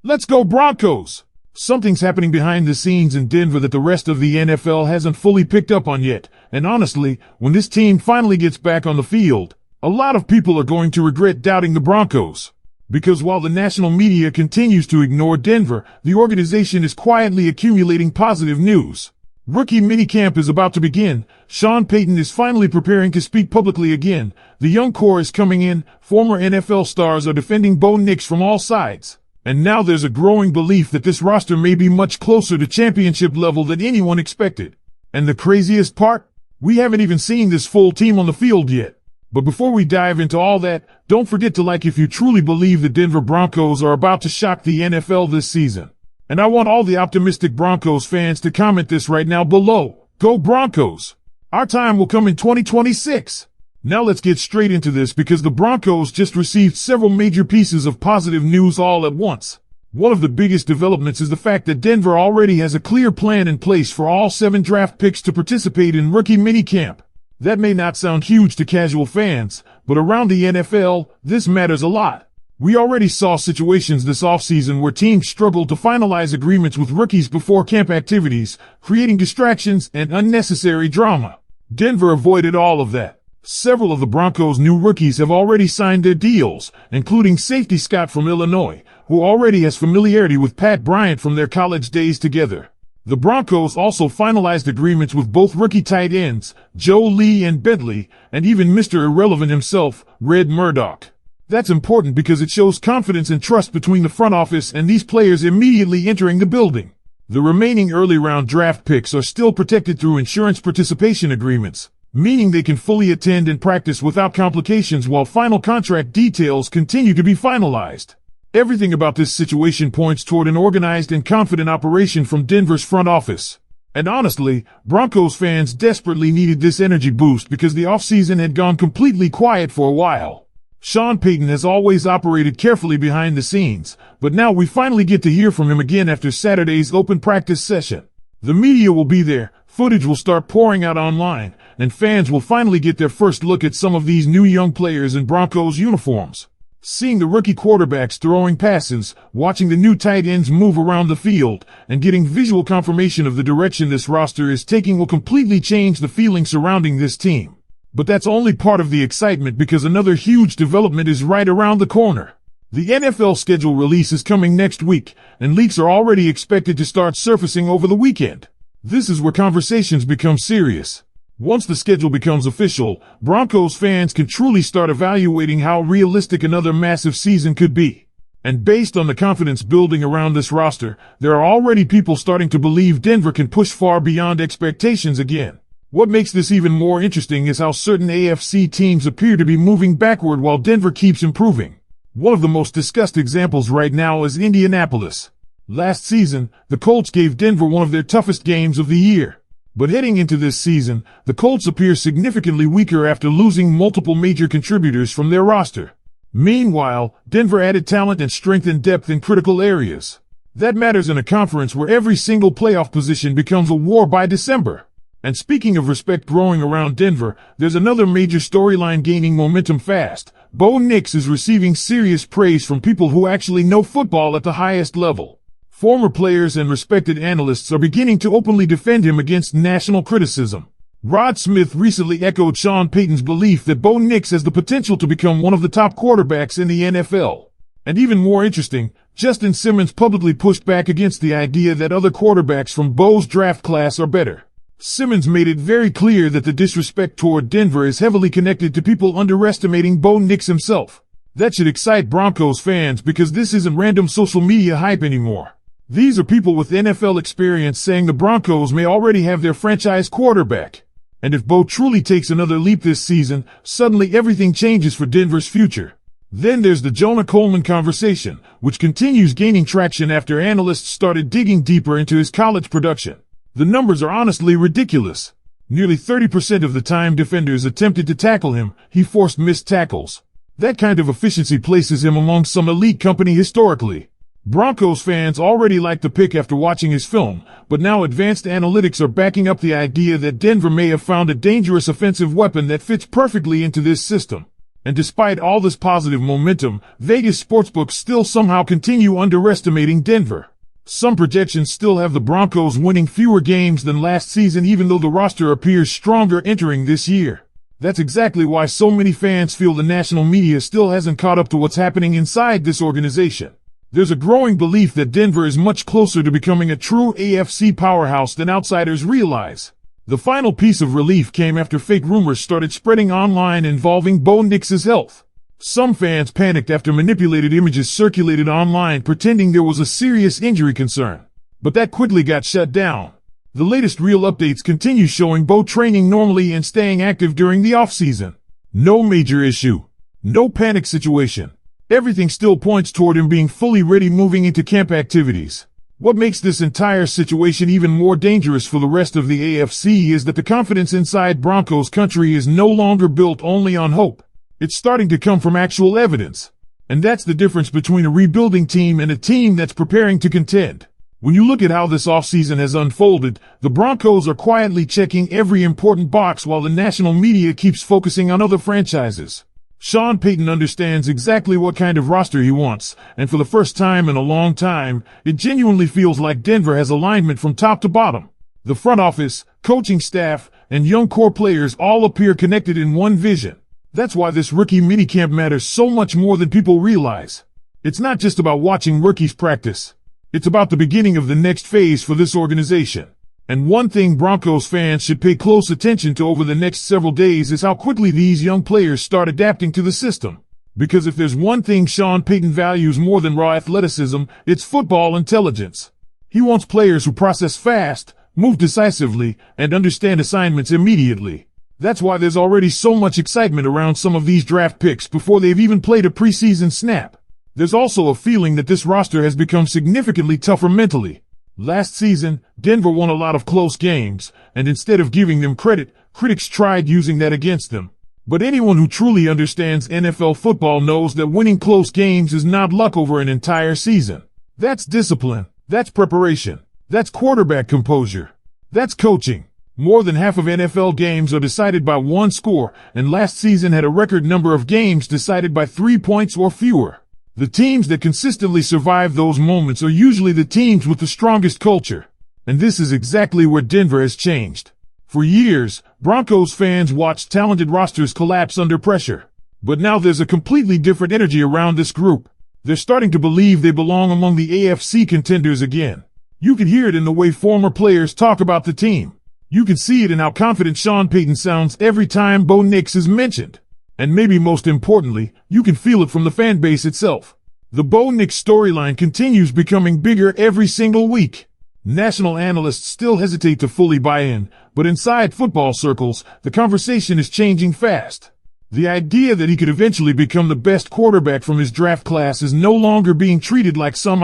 Let's go Broncos! Something's happening behind the scenes in Denver that the rest of the NFL hasn't fully picked up on yet. And honestly, when this team finally gets back on the field, a lot of people are going to regret doubting the Broncos. Because while the national media continues to ignore Denver, the organization is quietly accumulating positive news. Rookie minicamp is about to begin. Sean Payton is finally preparing to speak publicly again. The young core is coming in. Former NFL stars are defending Bonix from all sides. And now there's a growing belief that this roster may be much closer to championship level than anyone expected. And the craziest part? We haven't even seen this full team on the field yet. But before we dive into all that, don't forget to like if you truly believe the Denver Broncos are about to shock the NFL this season. And I want all the optimistic Broncos fans to comment this right now below. Go Broncos! Our time will come in 2026. Now let's get straight into this because the Broncos just received several major pieces of positive news all at once. One of the biggest developments is the fact that Denver already has a clear plan in place for all 7 draft picks to participate in rookie minicamp. That may not sound huge to casual fans, but around the NFL, this matters a lot. We already saw situations this offseason where teams struggled to finalize agreements with rookies before camp activities, creating distractions and unnecessary drama. Denver avoided all of that. Several of the Broncos' new rookies have already signed their deals, including safety Scott from Illinois, who already has familiarity with Pat Bryant from their college days together. The Broncos also finalized agreements with both rookie tight ends, Joe Lee and Bentley, and even Mr. Irrelevant himself, Red Murdoch. That's important because it shows confidence and trust between the front office and these players immediately entering the building. The remaining early round draft picks are still protected through insurance participation agreements, meaning they can fully attend and practice without complications while final contract details continue to be finalized. Everything about this situation points toward an organized and confident operation from Denver's front office. And honestly, Broncos fans desperately needed this energy boost because the offseason had gone completely quiet for a while. Sean Payton has always operated carefully behind the scenes, but now we finally get to hear from him again after Saturday's open practice session. The media will be there, footage will start pouring out online, and fans will finally get their first look at some of these new young players in Broncos uniforms. Seeing the rookie quarterbacks throwing passes, watching the new tight ends move around the field, and getting visual confirmation of the direction this roster is taking will completely change the feeling surrounding this team. But that's only part of the excitement because another huge development is right around the corner. The NFL schedule release is coming next week, and leaks are already expected to start surfacing over the weekend. This is where conversations become serious. Once the schedule becomes official, Broncos fans can truly start evaluating how realistic another massive season could be. And based on the confidence building around this roster, there are already people starting to believe Denver can push far beyond expectations again. What makes this even more interesting is how certain AFC teams appear to be moving backward while Denver keeps improving. One of the most discussed examples right now is Indianapolis. Last season, the Colts gave Denver one of their toughest games of the year. But heading into this season, the Colts appear significantly weaker after losing multiple major contributors from their roster. Meanwhile, Denver added talent and strengthened depth in critical areas. That matters in a conference where every single playoff position becomes a war by December. And speaking of respect growing around Denver, there's another major storyline gaining momentum fast. Bonix is receiving serious praise from people who actually know football at the highest level. Former players and respected analysts are beginning to openly defend him against national criticism. Rod Smith recently echoed Sean Payton's belief that Bonix has the potential to become one of the top quarterbacks in the NFL. And even more interesting, Justin Simmons publicly pushed back against the idea that other quarterbacks from Bo's draft class are better. Simmons made it very clear that the disrespect toward Denver is heavily connected to people underestimating Bonix himself. That should excite Broncos fans because this isn't random social media hype anymore. These are people with NFL experience saying the Broncos may already have their franchise quarterback. And if Bo truly takes another leap this season, suddenly everything changes for Denver's future. Then there's the Jonah Coleman conversation, which continues gaining traction after analysts started digging deeper into his college production. The numbers are honestly ridiculous. Nearly 30% of the time defenders attempted to tackle him, he forced missed tackles. That kind of efficiency places him among some elite company historically. Broncos fans already liked the pick after watching his film, but now advanced analytics are backing up the idea that Denver may have found a dangerous offensive weapon that fits perfectly into this system. And despite all this positive momentum, Vegas sportsbooks still somehow continue underestimating Denver. Some projections still have the Broncos winning fewer games than last season, even though the roster appears stronger entering this year. That's exactly why so many fans feel the national media still hasn't caught up to what's happening inside this organization. There's a growing belief that Denver is much closer to becoming a true AFC powerhouse than outsiders realize. The final piece of relief came after fake rumors started spreading online involving Bonix's health. Some fans panicked after manipulated images circulated online pretending there was a serious injury concern. But that quickly got shut down. The latest real updates continue showing Bo training normally and staying active during the offseason. No major issue. No panic situation. Everything still points toward him being fully ready moving into camp activities. What makes this entire situation even more dangerous for the rest of the AFC is that the confidence inside Broncos country is no longer built only on hope. It's starting to come from actual evidence. And that's the difference between a rebuilding team and a team that's preparing to contend. When you look at how this offseason has unfolded, the Broncos are quietly checking every important box while the national media keeps focusing on other franchises. Sean Payton understands exactly what kind of roster he wants, and for the first time in a long time, it genuinely feels like Denver has alignment from top to bottom. The front office, coaching staff, and young core players all appear connected in one vision. That's why this rookie minicamp matters so much more than people realize. It's not just about watching rookies practice. It's about the beginning of the next phase for this organization. And one thing Broncos fans should pay close attention to over the next several days is how quickly these young players start adapting to the system. Because if there's one thing Sean Payton values more than raw athleticism, it's football intelligence. He wants players who process fast, move decisively, and understand assignments immediately. That's why there's already so much excitement around some of these draft picks before they've even played a preseason snap. There's also a feeling that this roster has become significantly tougher mentally. Last season, Denver won a lot of close games, and instead of giving them credit, critics tried using that against them. But anyone who truly understands NFL football knows that winning close games is not luck over an entire season. That's discipline. That's preparation. That's quarterback composure. That's coaching. More than half of NFL games are decided by one score, and last season had a record number of games decided by 3 points or fewer. The teams that consistently survive those moments are usually the teams with the strongest culture. And this is exactly where Denver has changed. For years, Broncos fans watched talented rosters collapse under pressure. But now there's a completely different energy around this group. They're starting to believe they belong among the AFC contenders again. You can hear it in the way former players talk about the team. You can see it in how confident Sean Payton sounds every time Bonix is mentioned. And maybe most importantly, you can feel it from the fan base itself. The Bonix storyline continues becoming bigger every single week. National analysts still hesitate to fully buy in, but inside football circles, the conversation is changing fast. The idea that he could eventually become the best quarterback from his draft class is no longer being treated like some